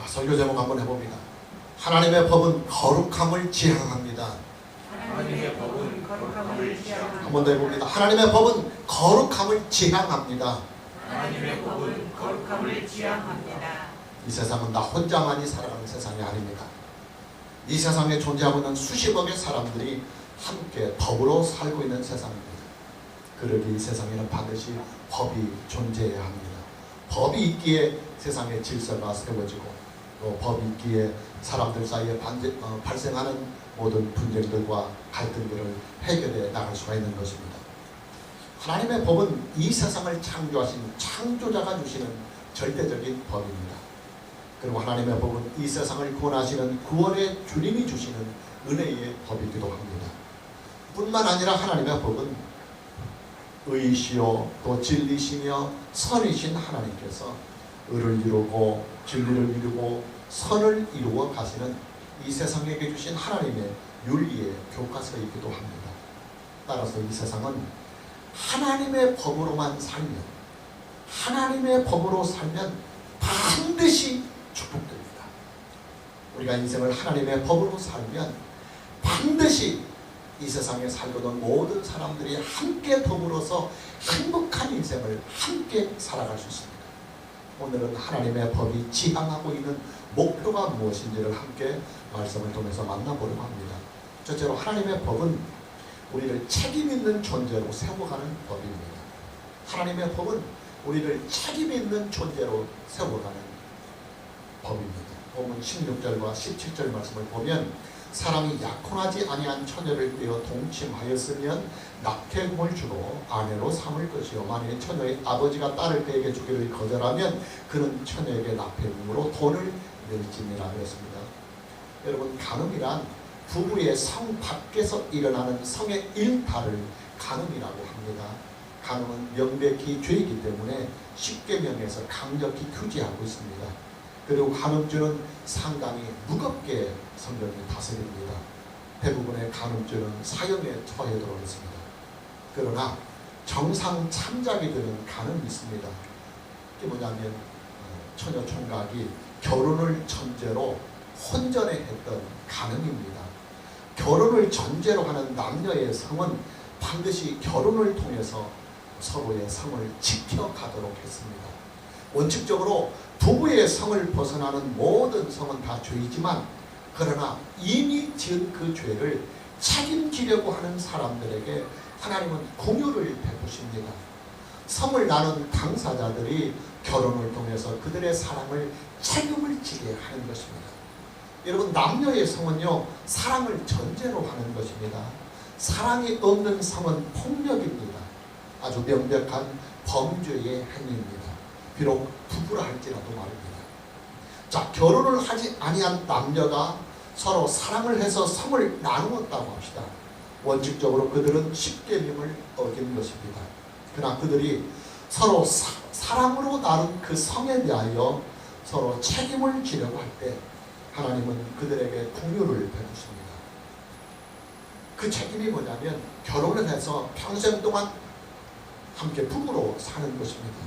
설교 제목 한번 해봅니다. 하나님의 법은 거룩함을 지향합니다. 하나님의 법은 거룩함을 지향합니다. 한 번 더 해봅니다. 하나님의 법은 거룩함을 지향합니다. 하나님의 법은 거룩함을 지향합니다. 이 세상은 나 혼자만이 살아가는 세상이 아닙니다. 이 세상에 존재하고 있는 수십억의 사람들이 함께 법으로 살고 있는 세상입니다. 그러기 이 세상에는 반드시 법이 존재해야 합니다. 법이 있기에 세상의 질서가 세워지고 또 법이 있기에 사람들 사이에 발생하는 모든 분쟁들과 갈등들을 해결해 나갈 수가 있는 것입니다. 하나님의 법은 이 세상을 창조하신 창조자가 주시는 절대적인 법입니다. 그리고 하나님의 법은 이 세상을 구원하시는 구원의 주님이 주시는 은혜의 법이기도 합니다. 뿐만 아니라 하나님의 법은 의시요 또 진리시며 선이신 하나님께서 의를 이루고 진리를 이루고 선을 이루어 가시는 이 세상에게 주신 하나님의 윤리의 교과서이기도 합니다. 따라서 이 세상은 하나님의 법으로만 살면, 하나님의 법으로 살면 반드시 축복됩니다. 우리가 인생을 하나님의 법으로 살면 반드시 이 세상에 살고 있는 모든 사람들이 함께 더불어서 행복한 인생을 함께 살아갈 수 있습니다. 오늘은 하나님의 법이 지향하고 있는 목표가 무엇인지를 함께 말씀을 통해서 만나보려고 합니다. 첫째로 하나님의 법은 우리를 책임 있는 존재로 세워가는 법입니다. 하나님의 법은 우리를 책임 있는 존재로 세워가는 법입니다. 본문 16절과 17절 말씀을 보면 사람이 약혼하지 아니한 처녀를 떼어 동침하였으면 낙태금을 주고 아내로 삼을 것이요 만일 처녀의 아버지가 딸을 그에게 주기를 거절하면 그는 처녀에게 낙태금으로 돈을 낼지니라 그랬습니다. 여러분, 간음이란 부부의 성 밖에서 일어나는 성의 일탈을 간음이라고 합니다. 간음은 명백히 죄이기 때문에 십계명에서 강력히 규제하고 있습니다. 그리고 간음죄는 상당히 무겁게 성경이 다스립니다. 대부분의 간음죄는 사형에 처해도록 있습니다. 그러나 정상 참작이 되는 간음이 있습니다. 그게 뭐냐면 처녀 총각이 결혼을 전제로 혼전에 했던 간음입니다. 결혼을 전제로 하는 남녀의 성은 반드시 결혼을 통해서 서로의 성을 지켜가도록 했습니다. 원칙적으로 부부의 성을 벗어나는 모든 성은 다 죄이지만 그러나 이미 지은 그 죄를 책임지려고 하는 사람들에게 하나님은 공유를 베푸십니다. 성을 나눈 당사자들이 결혼을 통해서 그들의 사랑을 책임을 지게 하는 것입니다. 여러분, 남녀의 성은요 사랑을 전제로 하는 것입니다. 사랑이 없는 성은 폭력입니다. 아주 명백한 범죄의 행위입니다. 비록 부부라 할지라도 말입니다. 자, 결혼을 하지 아니한 남녀가 서로 사랑을 해서 성을 나누었다고 합시다. 원칙적으로 그들은 십계명을 어긴 것입니다. 그러나 그들이 서로 사랑으로 나눈 그 성에 대하여 서로 책임을 지려고 할 때 하나님은 그들에게 공유를 베푸십니다. 그 책임이 뭐냐면 결혼을 해서 평생 동안 함께 부부로 사는 것입니다.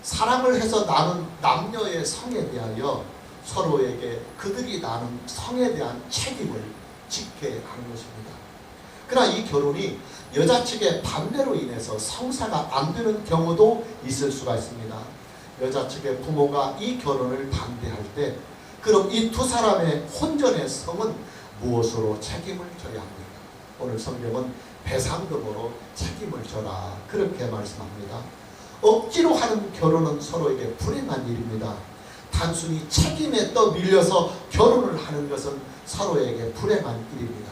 사랑을 해서 나눈 남녀의 성에 대하여 서로에게 그들이 나눈 성에 대한 책임을 지켜야 하는 것입니다. 그러나 이 결혼이 여자 측의 반대로 인해서 성사가 안 되는 경우도 있을 수가 있습니다. 여자 측의 부모가 이 결혼을 반대할 때 그럼 이 두 사람의 혼전의 성은 무엇으로 책임을 져야 합니까? 오늘 성경은 배상금으로 책임을 져라 그렇게 말씀합니다. 억지로 하는 결혼은 서로에게 불행한 일입니다. 단순히 책임에 떠밀려서 결혼을 하는 것은 서로에게 불행한 일입니다.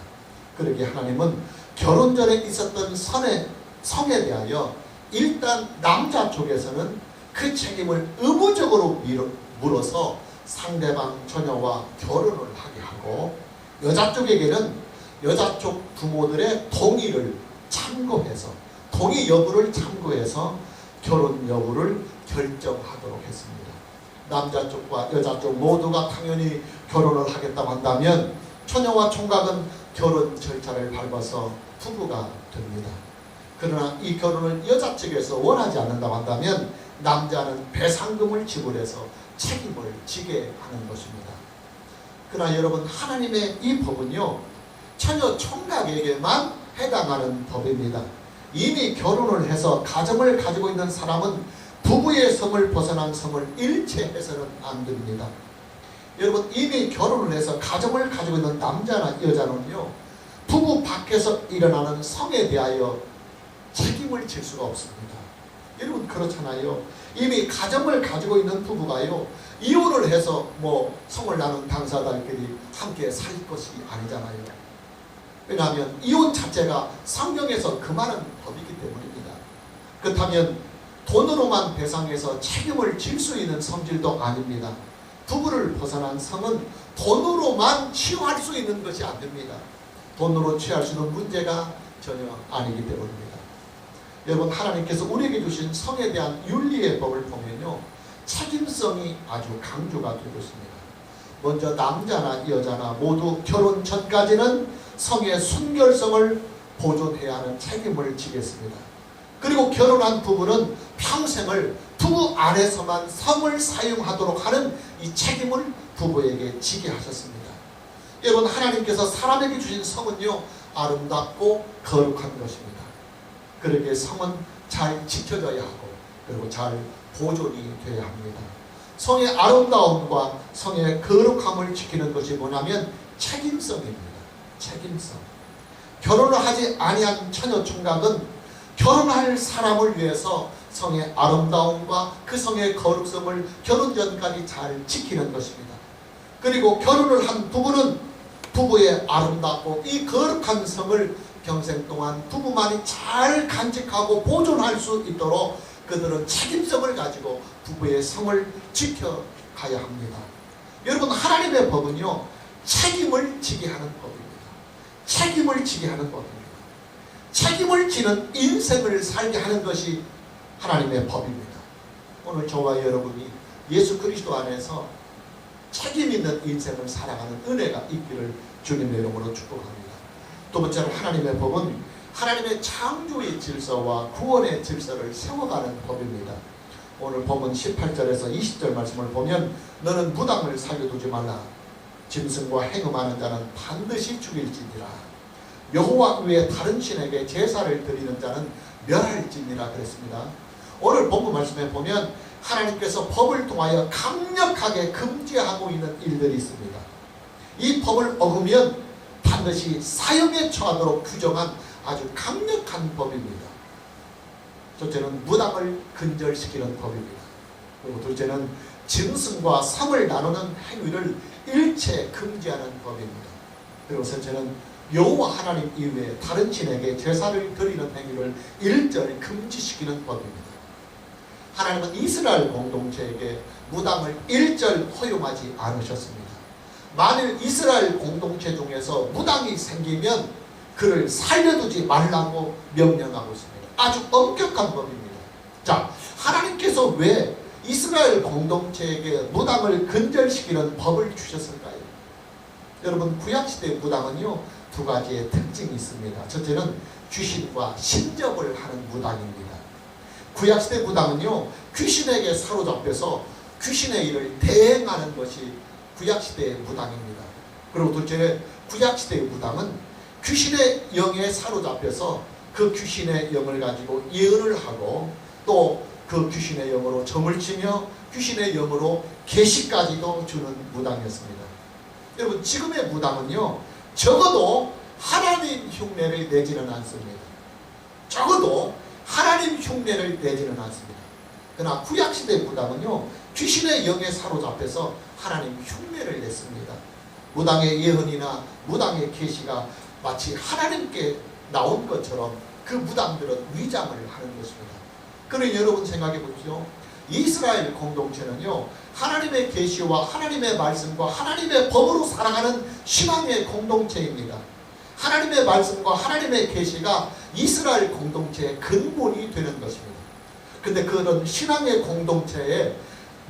그러기에 하나님은 결혼 전에 있었던 성에 대하여 일단 남자 쪽에서는 그 책임을 의무적으로 물어서 상대방 처녀와 결혼을 하게 하고 여자 쪽에게는 여자 쪽 부모들의 동의를 참고해서 동의 여부를 참고해서 결혼 여부를 결정하도록 했습니다. 남자 쪽과 여자 쪽 모두가 당연히 결혼을 하겠다고 한다면 처녀와 총각은 결혼 절차를 밟아서 부부가 됩니다. 그러나 이 결혼을 여자 측에서 원하지 않는다고 한다면 남자는 배상금을 지불해서 책임을 지게 하는 것입니다. 그러나 여러분, 하나님의 이 법은요, 처녀 총각에게만 해당하는 법입니다. 이미 결혼을 해서 가정을 가지고 있는 사람은 부부의 성을 벗어난 성을 일체 해서는 안 됩니다. 여러분, 이미 결혼을 해서 가정을 가지고 있는 남자나 여자는요, 부부 밖에서 일어나는 성에 대하여 책임을 질 수가 없습니다. 여러분, 그렇잖아요. 이미 가정을 가지고 있는 부부가요, 이혼을 해서 성을 나눈 당사자들끼리 함께 살 것이 아니잖아요. 왜냐하면 이혼 자체가 성경에서 금하는 법이기 때문입니다. 그렇다면 돈으로만 배상해서 책임을 질 수 있는 성질도 아닙니다. 부부를 벗어난 성은 돈으로만 취할 수 있는 것이 안 됩니다. 돈으로 취할 수 있는 문제가 전혀 아니기 때문입니다. 여러분, 하나님께서 우리에게 주신 성에 대한 윤리의 법을 보면요, 책임성이 아주 강조가 되고 있습니다. 먼저 남자나 여자나 모두 결혼 전까지는 성의 순결성을 보존해야 하는 책임을 지겠습니다. 그리고 결혼한 부부는 평생을 부부 안에서만 성을 사용하도록 하는 이 책임을 부부에게 지게 하셨습니다. 여러분, 하나님께서 사람에게 주신 성은요, 아름답고 거룩한 것입니다. 그러기에 성은 잘 지켜져야 하고 그리고 잘 보존이 되어야 합니다. 성의 아름다움과 성의 거룩함을 지키는 것이 뭐냐면 책임성입니다. 책임성. 결혼을 하지 아니한 처녀 총각은 결혼할 사람을 위해서 성의 아름다움과 그 성의 거룩성을 결혼 전까지 잘 지키는 것입니다. 그리고 결혼을 한 부부는 부부의 아름답고 이 거룩한 성을 평생 동안 부부만이 잘 간직하고 보존할 수 있도록 그들은 책임성을 가지고 부부의 성을 지켜가야 합니다. 여러분, 하나님의 법은요, 책임을 지게 하는 법입니다. 책임을 지게 하는 법입니다. 책임을 지는 인생을 살게 하는 것이 하나님의 법입니다. 오늘 저와 여러분이 예수 그리스도 안에서 책임 있는 인생을 살아가는 은혜가 있기를 주님의 이름으로 축복합니다. 두 번째로, 하나님의 법은 하나님의 창조의 질서와 구원의 질서를 세워가는 법입니다. 오늘 본문 18절에서 20절 말씀을 보면, 너는 무당을 살려두지 말라. 짐승과 행음하는 자는 반드시 죽일지니라. 여호와 외에 다른 신에게 제사를 드리는 자는 멸할지니라 그랬습니다. 오늘 본문 말씀에 보면 하나님께서 법을 통하여 강력하게 금지하고 있는 일들이 있습니다. 이 법을 어기면 반드시 사형에 처하도록 규정한 아주 강력한 법입니다. 첫째는 무당을 근절시키는 법입니다. 그리고 둘째는 짐승과 성을 나누는 행위를 일체 금지하는 법입니다. 그리고 셋째는 여호와 하나님 이외에 다른 신에게 제사를 드리는 행위를 일절 금지시키는 법입니다. 하나님은 이스라엘 공동체에게 무당을 일절 허용하지 않으셨습니다. 만일 이스라엘 공동체 중에서 무당이 생기면 그를 살려두지 말라고 명령하고 있습니다. 아주 엄격한 법입니다. 자, 하나님께서 왜 이스라엘 공동체에게 무당을 근절시키는 법을 주셨을까요? 여러분, 구약시대 무당은요, 두 가지의 특징이 있습니다. 첫째는 귀신과 신접을 하는 무당입니다. 구약시대 무당은요, 귀신에게 사로잡혀서 귀신의 일을 대행하는 것이 구약시대의 무당입니다. 그리고 둘째, 구약시대의 무당은 귀신의 영에 사로잡혀서 그 귀신의 영을 가지고 예언을 하고 또 그 귀신의 영으로 점을 치며 귀신의 영으로 계시까지도 주는 무당이었습니다. 여러분, 지금의 무당은요, 적어도 하나님 흉내를 내지는 않습니다. 적어도 하나님 흉내를 내지는 않습니다. 그러나 구약시대 무당은요, 귀신의 영에 사로잡혀서 하나님 흉내를 냈습니다. 무당의 예언이나 무당의 계시가 마치 하나님께 나온 것처럼 그 무당들은 위장을 하는 것입니다. 그러니 여러분 생각해 보십시오. 이스라엘 공동체는요, 하나님의 계시와 하나님의 말씀과 하나님의 법으로 살아가는 신앙의 공동체입니다. 하나님의 말씀과 하나님의 계시가 이스라엘 공동체의 근본이 되는 것입니다. 그런데 그런 신앙의 공동체에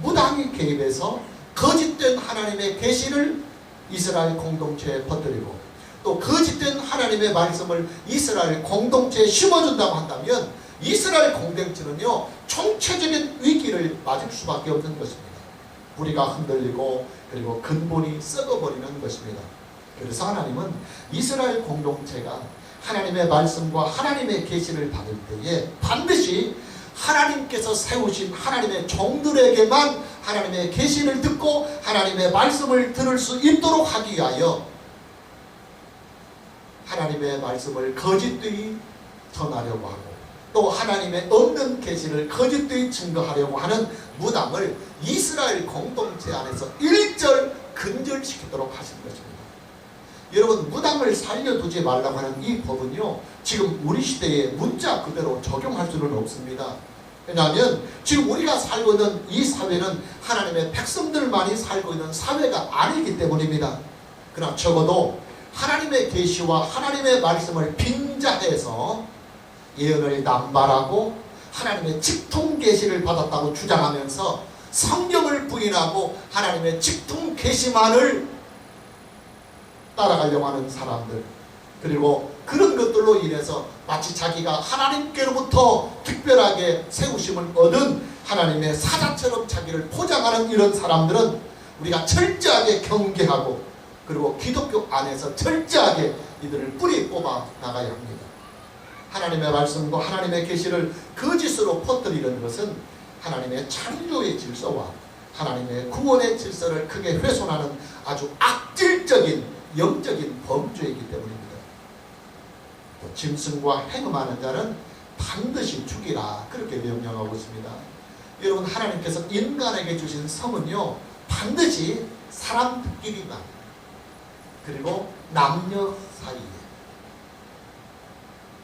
무당이 개입해서 거짓된 하나님의 계시를 이스라엘 공동체에 퍼뜨리고 또 거짓된 하나님의 말씀을 이스라엘 공동체에 심어준다고 한다면 이스라엘 공동체는요, 총체적인 위기를 맞을 수밖에 없는 것입니다. 뿌리가 흔들리고 그리고 근본이 썩어버리는 것입니다. 그래서 하나님은 이스라엘 공동체가 하나님의 말씀과 하나님의 계시를 받을 때에 반드시 하나님께서 세우신 하나님의 종들에게만 하나님의 계시를 듣고 하나님의 말씀을 들을 수 있도록 하기 위하여 하나님의 말씀을 거짓되이 전하려고 하고 또 하나님의 없는 계시를 거짓되이 증거하려고 하는 무당을 이스라엘 공동체 안에서 일절 근절시키도록 하신 것입니다. 여러분, 무당을 살려두지 말라고 하는 이 법은요, 지금 우리 시대에 문자 그대로 적용할 수는 없습니다. 왜냐하면 지금 우리가 살고 있는 이 사회는 하나님의 백성들만이 살고 있는 사회가 아니기 때문입니다. 그러나 적어도 하나님의 계시와 하나님의 말씀을 빙자해서 예언을 남발하고 하나님의 직통 계시를 받았다고 주장하면서 성경을 부인하고 하나님의 직통 계시만을 따라가려고 하는 사람들, 그리고 그런 것들로 인해서 마치 자기가 하나님께로부터 특별하게 세우심을 얻은 하나님의 사자처럼 자기를 포장하는 이런 사람들은 우리가 철저하게 경계하고 그리고 기독교 안에서 철저하게 이들을 뿌리 뽑아 나가야 합니다. 하나님의 말씀과 하나님의 계시를 거짓으로 퍼뜨리는 것은 하나님의 창조의 질서와 하나님의 구원의 질서를 크게 훼손하는 아주 악질적인 영적인 범죄이기 때문입니다. 또 짐승과 행음하는 자는 반드시 죽이라, 그렇게 명령하고 있습니다. 여러분, 하나님께서 인간에게 주신 성은요, 반드시 사람끼리만, 그리고 남녀 사이에,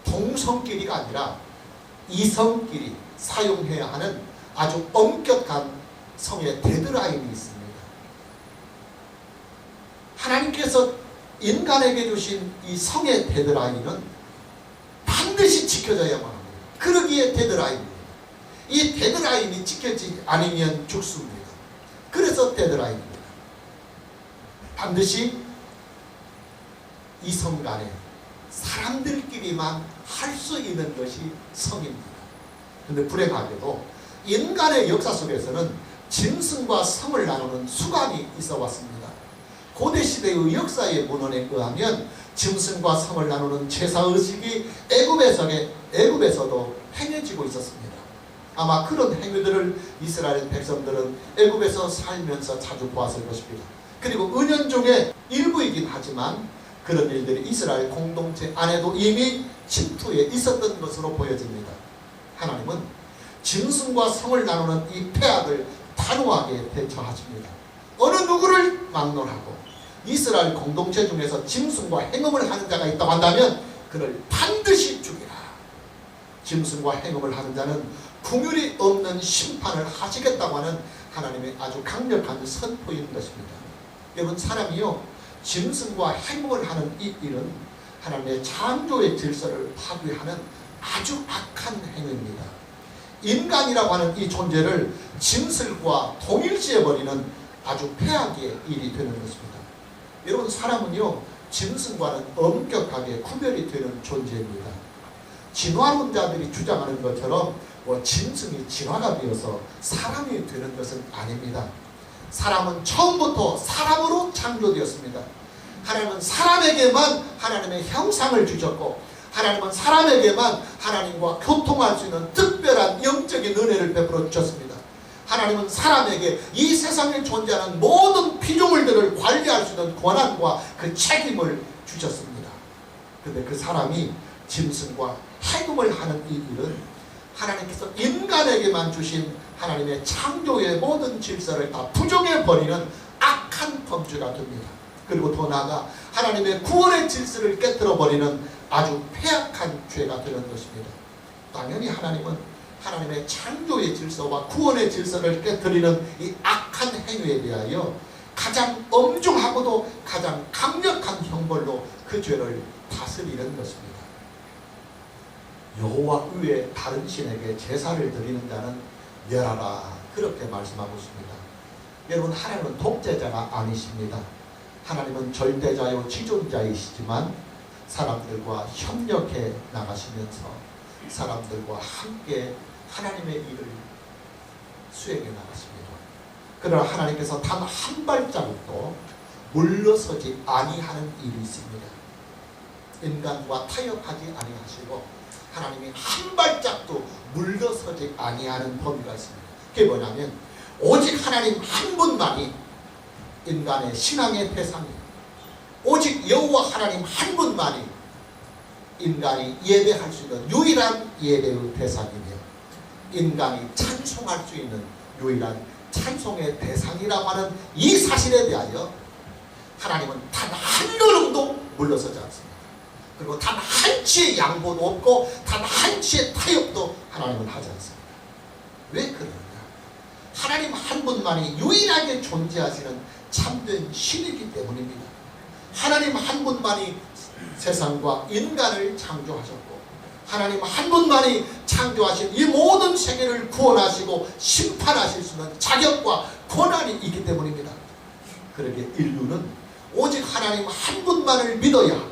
동성끼리가 아니라 이성끼리 사용해야 하는 아주 엄격한 성의 데드라인이 있습니다. 하나님께서 인간에게 주신 이 성의 데드라인은 반드시 지켜져야만 합니다. 그러기에 데드라인입니다. 이 데드라인이 지켜지지 않으면 죽습니다. 그래서 데드라인입니다. 반드시 이성 간에 사람들끼리만 할 수 있는 것이 성입니다. 그런데 불행하게도 인간의 역사 속에서는 짐승과 성을 나누는 수관이 있어 왔습니다. 고대시대의 역사의 문헌에 의하면 짐승과 성을 나누는 제사의식이 애굽에서도 행해지고 있었습니다. 아마 그런 행위들을 이스라엘 백성들은 애굽에서 살면서 자주 보았을 것입니다. 그리고 은연중에 일부이긴 하지만 그런 일들이 이스라엘 공동체 안에도 이미 침투해 있었던 것으로 보여집니다. 하나님은 짐승과 성을 나누는 이 폐악을 단호하게 대처하십니다. 어느 누구를 막론하고 이스라엘 공동체 중에서 짐승과 행음을 하는 자가 있다고 한다면 그를 반드시 죽이라. 짐승과 행음을 하는 자는 긍휼이 없는 심판을 하시겠다고 하는 하나님의 아주 강력한 선포인 것입니다. 여러분, 사람이요, 짐승과 행음을 하는 이 일은 하나님의 창조의 질서를 파괴하는 아주 악한 행위입니다. 인간이라고 하는 이 존재를 짐승과 동일시해버리는 아주 폐악의 일이 되는 것입니다. 여러분, 사람은요, 짐승과는 엄격하게 구별이 되는 존재입니다. 진화론자들이 주장하는 것처럼 짐승이 진화가 되어서 사람이 되는 것은 아닙니다. 사람은 처음부터 사람으로 창조되었습니다. 하나님은 사람에게만 하나님의 형상을 주셨고 하나님은 사람에게만 하나님과 교통할 수 있는 특별한 영적인 은혜를 베풀어 주셨습니다. 하나님은 사람에게 이 세상에 존재하는 모든 피조물들을 관리할 수 있는 권한과 그 책임을 주셨습니다. 그런데 그 사람이 짐승과 행음을 하는 이 일은 하나님께서 인간에게만 주신 하나님의 창조의 모든 질서를 다 부정해버리는 악한 범죄가 됩니다. 그리고 더 나아가 하나님의 구원의 질서를 깨뜨려버리는 아주 폐악한 죄가 되는 것입니다. 당연히 하나님은 하나님의 창조의 질서와 구원의 질서를 깨뜨리는 이 악한 행위에 대하여 가장 엄중하고도 가장 강력한 형벌로 그 죄를 다스리는 것입니다. 여호와 외에 다른 신에게 제사를 드리는 자는 멸하라, 그렇게 말씀하고 있습니다. 여러분, 하나님은 독재자가 아니십니다. 하나님은 절대자요 지존자이시지만 사람들과 협력해 나가시면서 사람들과 함께 하나님의 일을 수행해 나갔습니다. 그러나 하나님께서 단 한 발자국도 물러서지 아니하는 일이 있습니다. 인간과 타협하지 아니하시고 하나님이 한 발짝도 물러서지 아니하는 범위가 있습니다. 그게 뭐냐면 오직 하나님 한 분만이 인간의 신앙의 대상이에요. 오직 여호와 하나님 한 분만이 인간이 예배할 수 있는 유일한 예배의 대상이며 인간이 찬송할 수 있는 유일한 찬송의 대상이라고 하는 이 사실에 대하여 하나님은 단 한 걸음도 물러서지 않습니다. 그리고 단 한치의 양보도 없고 단 한치의 타협도 하나님은 하지 않습니다. 왜 그러느냐? 하나님 한 분만이 유일하게 존재하시는 참된 신이기 때문입니다. 하나님 한 분만이 세상과 인간을 창조하셨고 하나님 한 분만이 창조하신 이 모든 세계를 구원하시고 심판하실 수 있는 자격과 권한이 있기 때문입니다. 그러기에 인류는 오직 하나님 한 분만을 믿어야 하고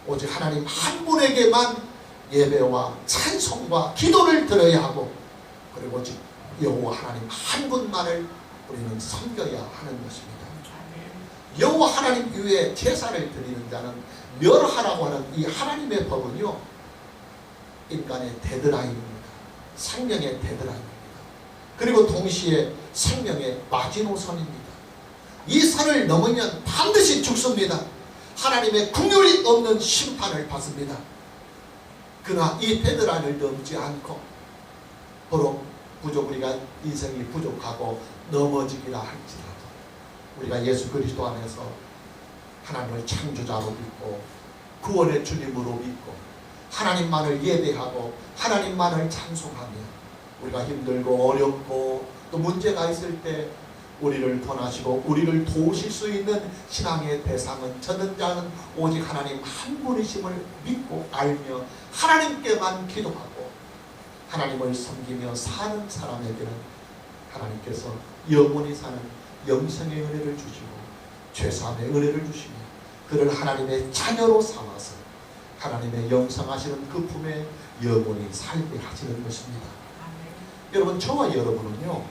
오직 하나님 한 분에게만 예배와 찬송과 기도를 드려야 하고 그리고 오직 여호와 하나님 한 분만을 우리는 섬겨야 하는 것입니다. 여호와 하나님 위에 제사를 드리는 자는 멸하라고 하는 이 하나님의 법은요, 인간의 데드라인입니다. 생명의 데드라인입니다. 그리고 동시에 생명의 마지노선입니다. 이 선을 넘으면 반드시 죽습니다. 하나님의 긍휼이 없는 심판을 받습니다. 그러나 이 데드라인을 넘지 않고 바로 우리가 인생이 부족하고 넘어지기라 할지라도 우리가 예수 그리스도 안에서 하나님을 창조자로 믿고 구원의 주님으로 믿고 하나님만을 예배하고 하나님만을 찬송하며 우리가 힘들고 어렵고 또 문제가 있을 때 우리를 권하시고 우리를 도우실 수 있는 신앙의 대상은 저는 자는 오직 하나님 한 분이심을 믿고 알며 하나님께만 기도하고 하나님을 섬기며 사는 사람에게는 하나님께서 영원히 사는 영생의 은혜를 주시고 죄사함의 은혜를 주시며 그를 하나님의 자녀로 삼아서 하나님의 영성하시는 그 품에 영원히 살게 하시는 것입니다. 여러분, 저와 여러분은요,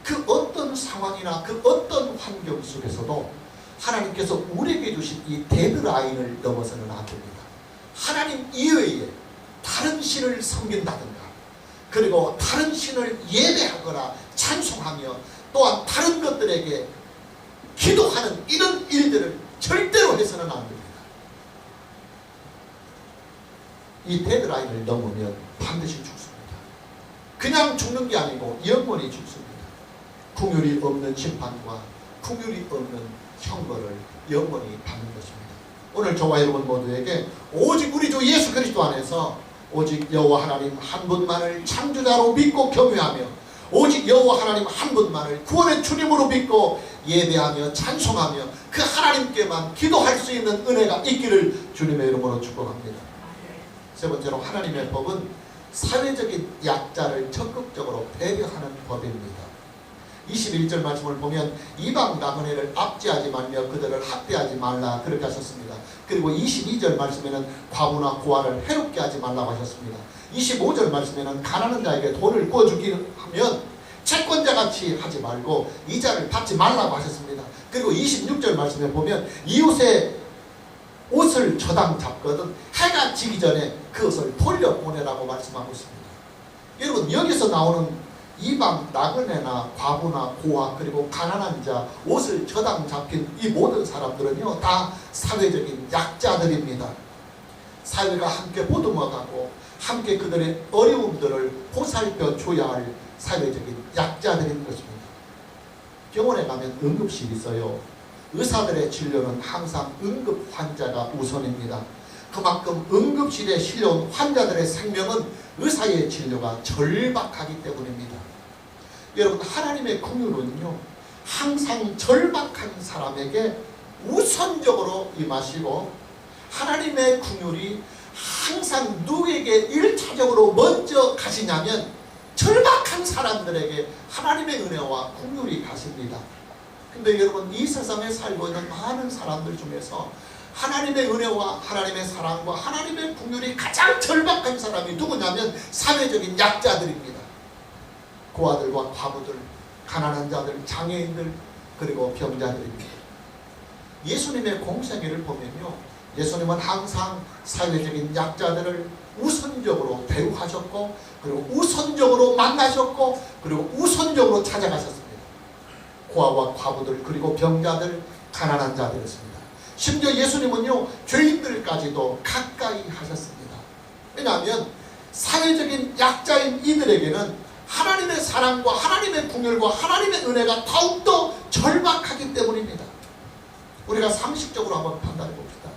그 어떤 상황이나 그 어떤 환경 속에서도 하나님께서 우리에게 주신 이 데드라인을 넘어서는 안 됩니다. 하나님 이외에 다른 신을 섬긴다든가 그리고 다른 신을 예배하거나 찬송하며 또한 다른 것들에게 기도하는 이런 일들을 절대로 해서는 안 됩니다. 이 데드라인을 넘으면 반드시 죽습니다. 그냥 죽는 게 아니고 영원히 죽습니다. 긍휼이 없는 심판과 긍휼이 없는 형벌을 영원히 받는 것입니다. 오늘 저와 여러분 모두에게 오직 우리 주 예수 그리스도 안에서 오직 여호와 하나님 한 분만을 창조자로 믿고 경외하며 오직 여호와 하나님 한 분만을 구원의 주님으로 믿고 예배하며 찬송하며 그 하나님께만 기도할 수 있는 은혜가 있기를 주님의 이름으로 축복합니다. 세 번째로 하나님의 법은 사회적인 약자를 적극적으로 배려하는 법입니다. 21절 말씀을 보면 이방 나그네를 압제하지 말며 그들을 학대하지 말라 그렇게 하셨습니다. 그리고 22절 말씀에는 과부나 고아를 해롭게 하지 말라고 하셨습니다. 25절 말씀에는 가난한 자에게 돈을 구워주기 하면 채권자같이 하지 말고 이자를 받지 말라고 하셨습니다. 그리고 26절 말씀에 보면 이웃의 옷을 저당 잡거든 해가 지기 전에 그것을 돌려보내라고 말씀하고 있습니다. 여러분, 여기서 나오는 이방 나그네나 과부나 고아 그리고 가난한 자 옷을 저당 잡힌 이 모든 사람들은요 다 사회적인 약자들입니다. 사회가 함께 보듬어가고 함께 그들의 어려움들을 보살펴 줘야 할 사회적인 약자들인 것입니다. 병원에 가면 응급실이 있어요. 의사들의 진료는 항상 응급 환자가 우선입니다. 그만큼 응급실에 실려온 환자들의 생명은 의사의 진료가 절박하기 때문입니다. 여러분, 하나님의 긍휼은요 항상 절박한 사람에게 우선적으로 임하시고 하나님의 긍휼이 항상 누구에게 1차적으로 먼저 가시냐면 절박한 사람들에게 하나님의 은혜와 긍휼이 가십니다. 근데 여러분, 이 세상에 살고 있는 많은 사람들 중에서 하나님의 은혜와 하나님의 사랑과 하나님의 긍휼이 가장 절박한 사람이 누구냐면 사회적인 약자들입니다. 고아들과 과부들, 가난한 자들, 장애인들, 그리고 병자들입니다. 예수님의 공생애를 보면요, 예수님은 항상 사회적인 약자들을 우선적으로 대우하셨고, 그리고 우선적으로 만나셨고, 그리고 우선적으로 찾아가셨습니다. 고아와 과부들, 그리고 병자들, 가난한 자들이었습니다. 심지어 예수님은요, 죄인들까지도 가까이 하셨습니다. 왜냐하면 사회적인 약자인 이들에게는 하나님의 사랑과 하나님의 궁율과 하나님의 은혜가 더욱더 절박하기 때문입니다. 우리가 상식적으로 한번 판단해 봅시다.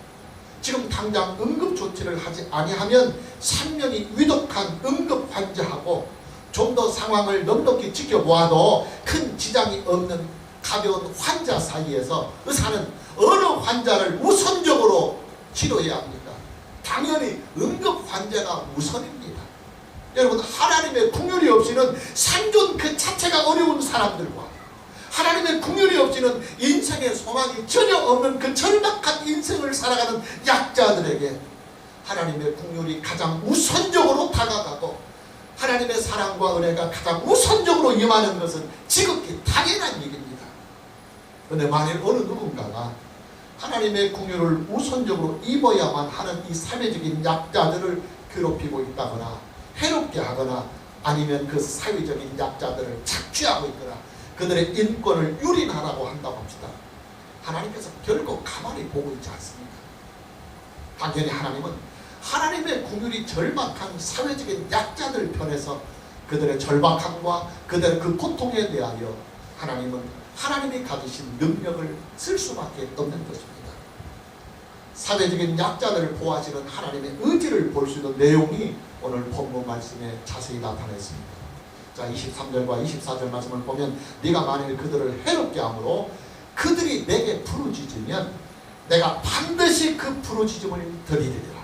지금 당장 응급조치를 하지 아니하면 생명이 위독한 응급 환자하고 좀 더 상황을 넉넉히 지켜보아도 큰 지장이 없는 가벼운 환자 사이에서 의사는 어느 환자를 우선적으로 치료해야 합니까? 당연히 응급 환자가 우선입니다. 여러분, 하나님의 궁율이 없이는 생존 그 자체가 어려운 사람들과 하나님의 궁율이 없이는 인생의 소망이 전혀 없는 그 절박한 인생을 살아가는 약자들에게 하나님의 궁율이 가장 우선적으로 다가가고 하나님의 사랑과 은혜가 가장 우선적으로 임하는 것은 지극히 당연한 일입니다. 그런데 만일 어느 누군가가 하나님의 궁율을 우선적으로 입어야만 하는 이 사회적인 약자들을 괴롭히고 있다거나 해롭게 하거나 아니면 그 사회적인 약자들을 착취하고 있거나 그들의 인권을 유린하라고 한다고 합시다. 하나님께서 결코 가만히 보고 있지 않습니다. 당연히 하나님은 하나님의 궁율이 절박한 사회적인 약자들 편에서 그들의 절박함과 그들의 그 고통에 대하여 하나님은 하나님이 가지신 능력을 쓸 수밖에 없는 것입니다. 사회적인 약자들을 보호하시는 하나님의 의지를 볼 수 있는 내용이 오늘 본문 말씀에 자세히 나타나 있습니다. 자, 23절과 24절 말씀을 보면 네가 만일 그들을 해롭게 함으로 그들이 내게 부르짖으면 내가 반드시 그 부르짖음을 들으리라.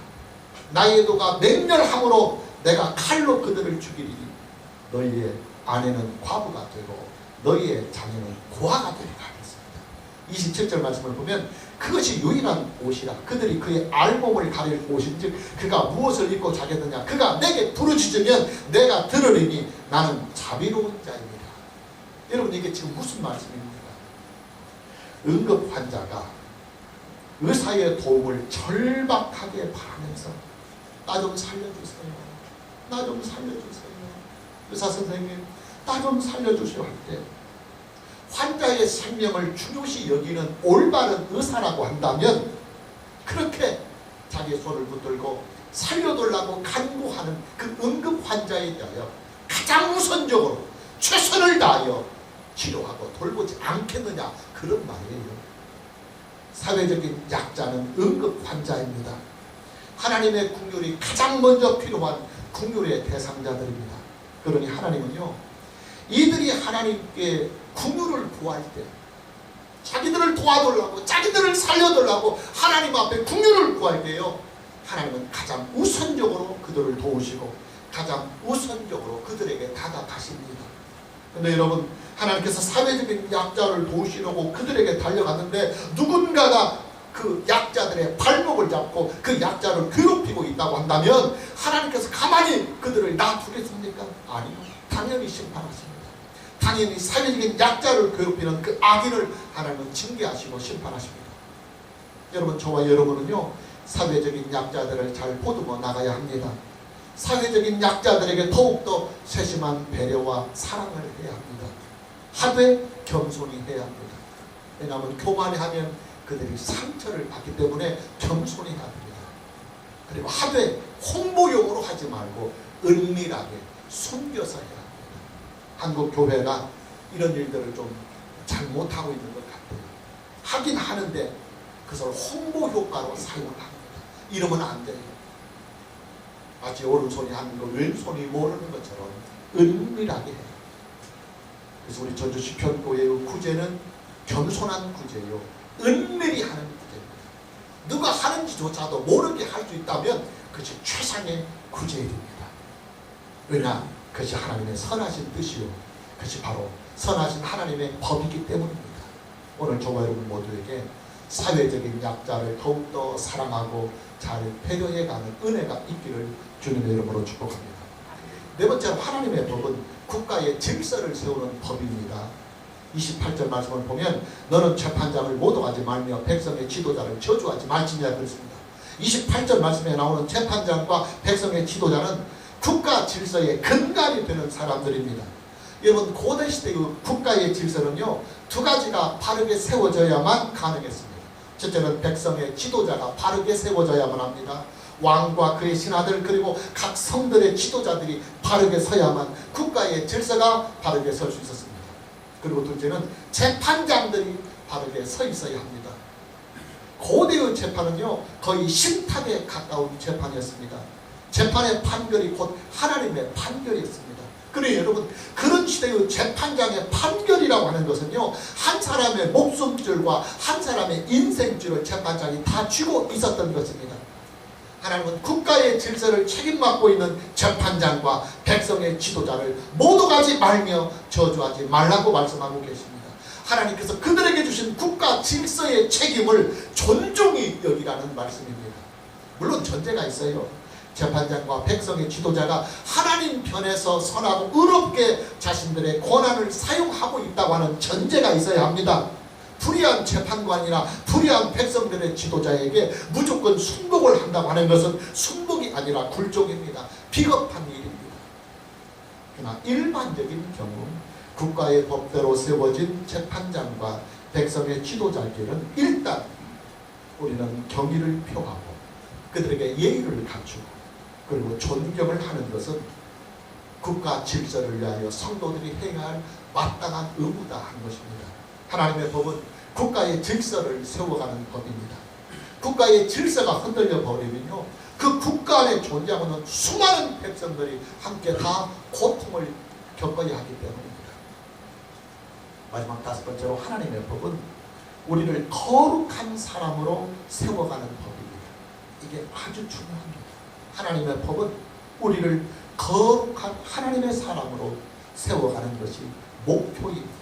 나의 도가 맹렬함으로 내가 칼로 그들을 죽이리니 너희의 아내는 과부가 되고 너희의 자녀는 고아가 되리라 하겠습니다. 27절 말씀을 보면 그것이 유일한 옷이라. 그들이 그의 알몸을 가릴 옷인즉 그가 무엇을 입고 자겠느냐. 그가 내게 부르짖으면 내가 들으리니 나는 자비로운 자입니다. 여러분, 이게 지금 무슨 말씀입니까? 응급 환자가 의사의 도움을 절박하게 바라면서 나 좀 살려주세요. 나 좀 살려주세요. 의사 선생님, 나 좀 살려주세요 할 때 환자의 생명을 중요시 여기는 올바른 의사라고 한다면 그렇게 자기 손을 붙들고 살려달라고 간구하는 그 응급 환자에 대하여 가장 우선적으로 최선을 다하여 치료하고 돌보지 않겠느냐, 그런 말이에요. 사회적인 약자는 응급 환자입니다. 하나님의 궁율이 가장 먼저 필요한 궁율의 대상자들입니다. 그러니 하나님은요, 이들이 하나님께 궁율을 구할 때 자기들을 도와달라고 자기들을 살려달라고 하나님 앞에 궁율을 구할 때요, 하나님은 가장 우선적으로 그들을 도우시고 가장 우선적으로 그들에게 다가가십니다. 그런데 여러분, 하나님께서 사회적인 약자를 도우시려고 그들에게 달려갔는데 누군가가 그 약자들의 발목을 잡고 그 약자를 괴롭히고 있다고 한다면 하나님께서 가만히 그들을 놔두겠습니까? 아니요. 당연히 심판하십니다. 당연히 사회적인 약자를 괴롭히는 그 악인을 하나님은 징계하시고 심판하십니다. 여러분, 저와 여러분은요, 사회적인 약자들을 잘 보듬어 나가야 합니다. 사회적인 약자들에게 더욱더 세심한 배려와 사랑을 해야 합니다. 하되 겸손히 해야 합니다. 왜냐하면 교만하면 그들이 상처를 받기 때문에 겸손히 해야 합니다. 그리고 하되 홍보용으로 하지 말고 은밀하게 숨겨서 해야 합니다. 한국 교회가 이런 일들을 좀 잘못하고 있는 것 같아요. 하긴 하는데 그것을 홍보 효과로 사용을 합니다. 이러면 안 돼요. 마치 오른손이 하는 거 왼손이 모르는 것처럼 은밀하게 해요. 그래서 우리 전주 시편교회의 구제는 겸손한 구제요, 은밀히 하는 구제입니다. 누가 하는지조차도 모르게 할 수 있다면 그것이 최상의 구제입니다. 왜냐? 그것이 하나님의 선하신 뜻이요, 그것이 바로 선하신 하나님의 법이기 때문입니다. 오늘 저와 여러분 모두에게 사회적인 약자를 더욱더 사랑하고 잘 배려해가는 은혜가 있기를 주님의 이름으로 축복합니다. 네 번째로 하나님의 법은 국가의 질서를 세우는 법입니다. 28절 말씀을 보면 너는 재판장을 모독하지 말며 백성의 지도자를 저주하지 말지니라 그랬습니다. 28절 말씀에 나오는 재판장과 백성의 지도자는 국가 질서의 근간이 되는 사람들입니다. 여러분 고대시대의 국가의 질서는요 두 가지가 바르게 세워져야만 가능했습니다. 첫째는 백성의 지도자가 바르게 세워져야만 합니다. 왕과 그의 신하들 그리고 각 성들의 지도자들이 바르게 서야만 국가의 질서가 바르게 설 수 있었습니다. 그리고 둘째는 재판장들이 바르게 서 있어야 합니다. 고대의 재판은요 거의 신탁에 가까운 재판이었습니다. 재판의 판결이 곧 하나님의 판결이었습니다. 그래 여러분 그런 시대의 재판장의 판결이라고 하는 것은요 한 사람의 목숨줄과 한 사람의 인생줄을 재판장이 다 쥐고 있었던 것입니다. 하나님은 국가의 질서를 책임맡고 있는 재판장과 백성의 지도자를 모독하지 말며 저주하지 말라고 말씀하고 계십니다. 하나님께서 그들에게 주신 국가 질서의 책임을 존중히 여기라는 말씀입니다. 물론 전제가 있어요. 재판장과 백성의 지도자가 하나님 편에서 선하고 의롭게 자신들의 권한을 사용하고 있다고 하는 전제가 있어야 합니다. 불의한 재판관이나 불의한 백성들의 지도자에게 무조건 순복을 한다고 하는 것은 순복이 아니라 굴종입니다. 비겁한 일입니다. 그러나 일반적인 경우 국가의 법대로 세워진 재판장과 백성의 지도자에게는 일단 우리는 경의를 표하고 그들에게 예의를 갖추고 그리고 존경을 하는 것은 국가 질서를 위하여 성도들이 행해야 할 마땅한 의무다 하는 것입니다. 하나님의 법은 국가의 질서를 세워가는 법입니다. 국가의 질서가 흔들려 버리면요 그 국가 안에 존재하고 있는 수많은 백성들이 함께 다 고통을 겪어야 하기 때문입니다. 마지막 다섯 번째로 하나님의 법은 우리를 거룩한 사람으로 세워가는 법입니다. 이게 아주 중요합니다. 하나님의 법은 우리를 거룩한 하나님의 사람으로 세워가는 것이 목표입니다.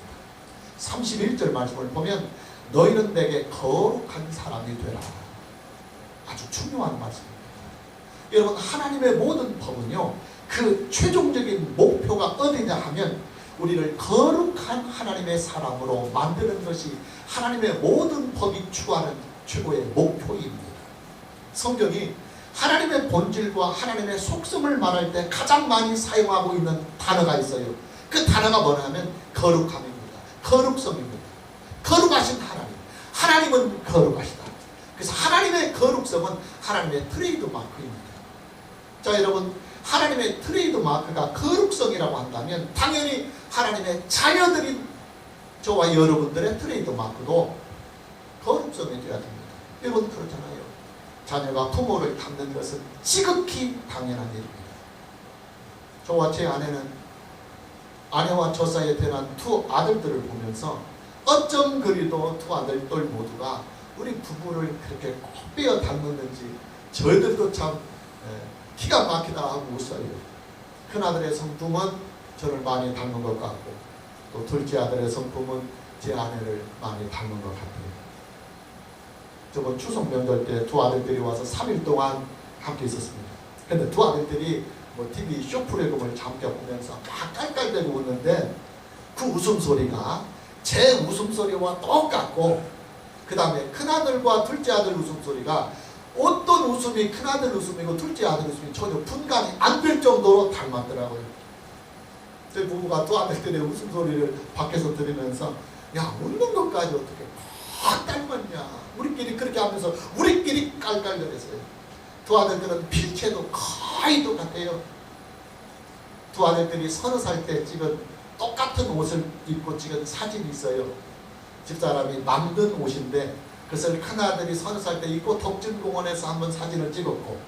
31절 말씀을 보면 너희는 내게 거룩한 사람이 되라. 아주 중요한 말씀입니다. 여러분 하나님의 모든 법은요 그 최종적인 목표가 어디냐 하면 우리를 거룩한 하나님의 사람으로 만드는 것이 하나님의 모든 법이 추구하는 최고의 목표입니다. 성경이 하나님의 본질과 하나님의 속성을 말할 때 가장 많이 사용하고 있는 단어가 있어요. 그 단어가 뭐냐면 거룩함입니다. 거룩성입니다. 거룩하신 하나님. 하나님은 거룩하시다. 그래서 하나님의 거룩성은 하나님의 트레이드 마크입니다. 자 여러분 하나님의 트레이드 마크가 거룩성이라고 한다면 당연히 하나님의 자녀들인 저와 여러분들의 트레이드 마크도 거룩성이 되어야 됩니다. 여러분 그렇잖아요. 자녀가 부모를 닮는 것은 지극히 당연한 일입니다. 저와 제 아내는 아내와 저 사이에 태어난 두 아들들을 보면서 어쩜 그리도 두 아들들 모두가 우리 부부를 그렇게 꼭 빼어 닮았는지 저희들도 참 기가 막히다 하고 웃어요. 큰아들의 성품은 저를 많이 닮은 것 같고 또 둘째 아들의 성품은 제 아내를 많이 닮은 것 같아요. 저번 추석 명절 때 두 아들들이 와서 3일 동안 함께 있었습니다. 근데 두 아들들이 TV 쇼 프로그램을 잠깐 보면서 막 깔깔대고 웃는데 그 웃음소리가 제 웃음소리와 똑같고 그 다음에 큰아들과 둘째 아들 웃음소리가 어떤 웃음이 큰아들 웃음이고 둘째 아들 웃음이 전혀 분간이 안 될 정도로 닮았더라고요. 저희 부부가 두 아들들의 웃음소리를 밖에서 들으면서 야 웃는 것까지 어떻게 막 닮았냐 우리끼리 그렇게 하면서 우리끼리 깔깔거렸어요. 두 아들들은 필체도 거의 똑같아요. 두 아들들이 30살 때 찍은 똑같은 옷을 입고 찍은 사진이 있어요. 집사람이 만든 옷인데 그것을 큰아들이 30살 때 입고 덕진공원에서 한번 사진을 찍었고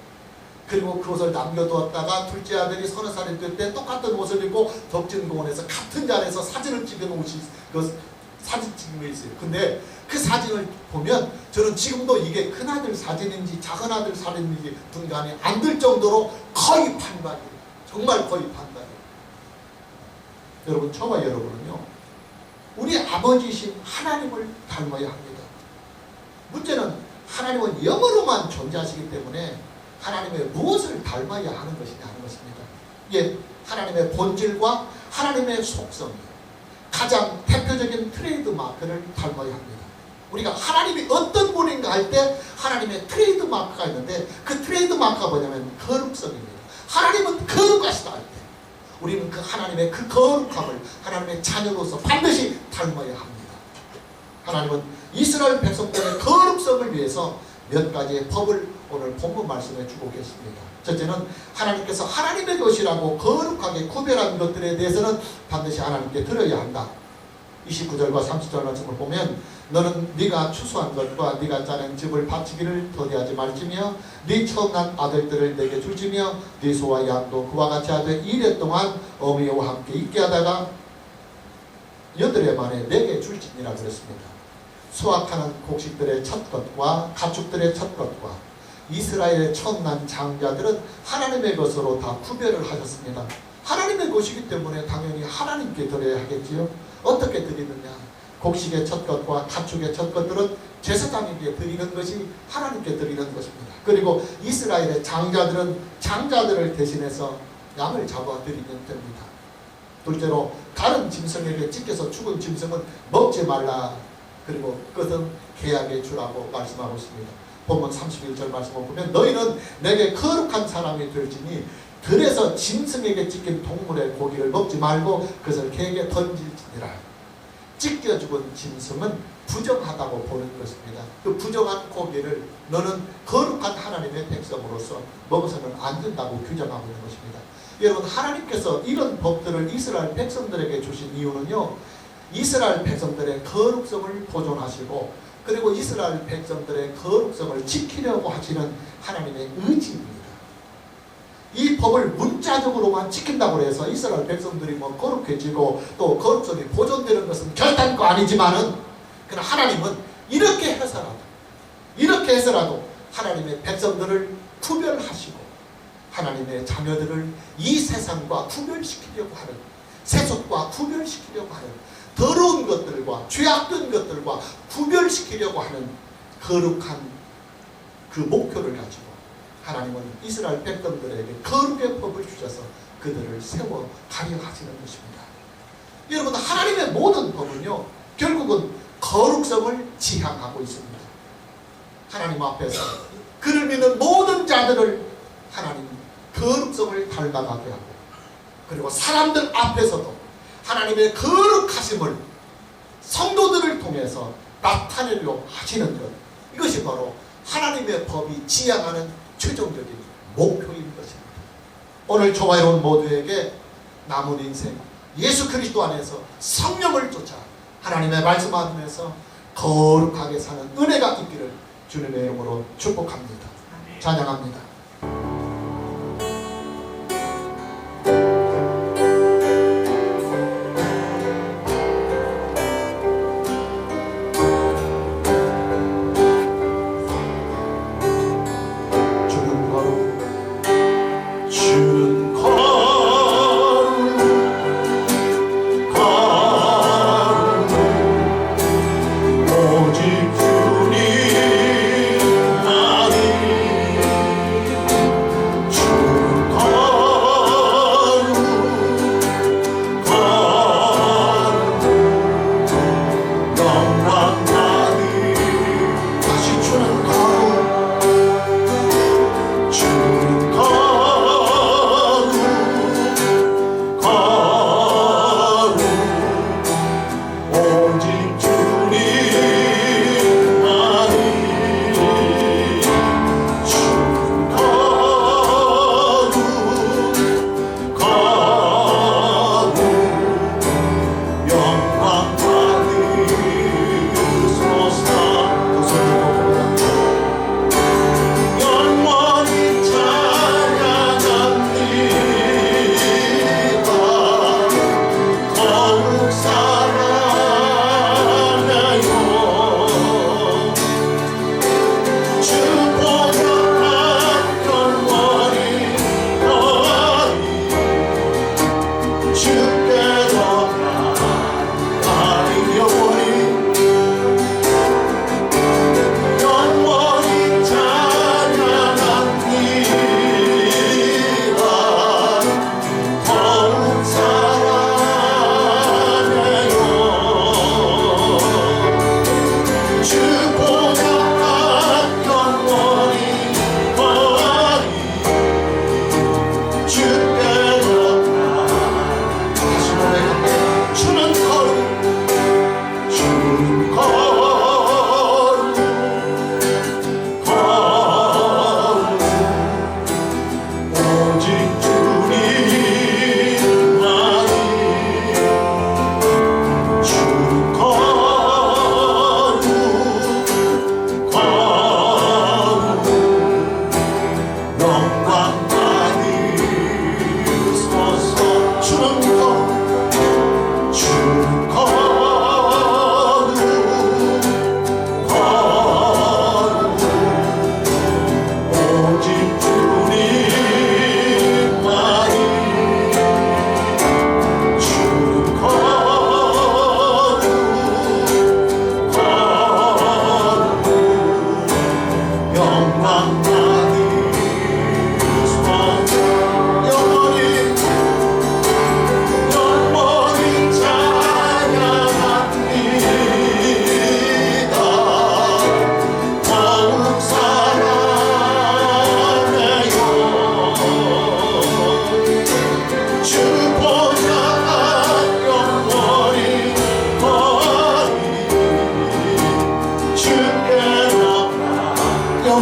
그리고 그 옷을 남겨두었다가 둘째 아들이 30살이 될 때 똑같은 옷을 입고 덕진공원에서 같은 자리에서 사진을 찍은 옷이 그 사진 찍은 게 있어요. 근데 그 사진을 보면 저는 지금도 이게 큰아들 사진인지 작은아들 사진인지 분간이 안 될 정도로 거의 반반이에요. 정말 거의 반반이에요. 여러분 저와 여러분은요 우리 아버지이신 하나님을 닮아야 합니다. 문제는 하나님은 영으로만 존재하시기 때문에 하나님의 무엇을 닮아야 하는 것이냐 하는 것입니다. 예, 하나님의 본질과 하나님의 속성이 가장 대표적인 트레이드 마크를 닮아야 합니다. 우리가 하나님이 어떤 분인가 할 때 하나님의 트레이드 마크가 있는데 그 트레이드 마크가 뭐냐면 거룩성입니다. 하나님은 거룩하시다 할 때 우리는 그 하나님의 그 거룩함을 하나님의 자녀로서 반드시 닮아야 합니다. 하나님은 이스라엘 백성들의 거룩성을 위해서 몇 가지의 법을 오늘 본문 말씀에 주고 계십니다. 첫째는 하나님께서 하나님의 것이라고 거룩하게 구별한 것들에 대해서는 반드시 하나님께 드려야 한다. 29절과 30절 말씀을 보면 너는 네가 추수한 것과 네가 짜낸 집을 바치기를 더디하지 말지며 네 처음 난 아들들을 내게 줄지며 네 소와 양도 그와 같이 하되 2년 동안 어미와 함께 있게 하다가 8해 만에 내게 줄지니라 그랬습니다. 수확하는 곡식들의 첫 것과 가축들의 첫 것과 이스라엘의 처음 난 장자들은 하나님의 것으로 다 구별을 하셨습니다. 하나님의 것이기 때문에 당연히 하나님께 드려야 하겠지요. 어떻게 드리느냐? 곡식의 첫 것과 가축의 첫 것들은 제사장에게 드리는 것이 하나님께 드리는 것입니다. 그리고 이스라엘의 장자들은 장자들을 대신해서 양을 잡아 드리면 됩니다. 둘째로 다른 짐승에게 찢겨서 죽은 짐승은 먹지 말라. 그리고 그것은 계약에 주라고 말씀하고 있습니다. 본문 31절 말씀을 보면 너희는 내게 거룩한 사람이 될지니 들에서 짐승에게 찢긴 동물의 고기를 먹지 말고 그것을 개에게 던질지니라. 찢겨 죽은 짐승은 부정하다고 보는 것입니다. 그 부정한 고기를 너는 거룩한 하나님의 백성으로서 먹어서는 안 된다고 규정하고 있는 것입니다. 여러분, 하나님께서 이런 법들을 이스라엘 백성들에게 주신 이유는요, 이스라엘 백성들의 거룩성을 보존하시고 그리고 이스라엘 백성들의 거룩성을 지키려고 하시는 하나님의 의지입니다. 이 법을 문자적으로만 지킨다고 해서 이스라엘 백성들이 뭐 거룩해지고 또 거룩성이 보존되는 것은 결단코 아니지만은 그러나 하나님은 이렇게 해서라도 하나님의 백성들을 구별하시고 하나님의 자녀들을 이 세상과 구별시키려고 하는, 세속과 구별시키려고 하는, 더러운 것들과 죄악된 것들과 구별시키려고 하는 거룩한 그 목표를 가지고 하나님은 이스라엘 백성들에게 거룩의 법을 주셔서 그들을 세워 가려 하시는 것입니다. 여러분, 하나님의 모든 법은요 결국은 거룩성을 지향하고 있습니다. 하나님 앞에서 그를 믿는 모든 자들을 하나님 거룩성을 닮아가게 하고 그리고 사람들 앞에서도 하나님의 거룩하심을 성도들을 통해서 나타내려 하시는 것, 이것이 바로 하나님의 법이 지향하는 최종적인 목표인 것입니다. 오늘 저와 여러분 모두에게 남은 인생 예수 그리스도 안에서 성령을 쫓아 하나님의 말씀 안에서 거룩하게 사는 은혜가 있기를 주님의 이름으로 축복합니다. 찬양합니다.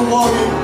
영원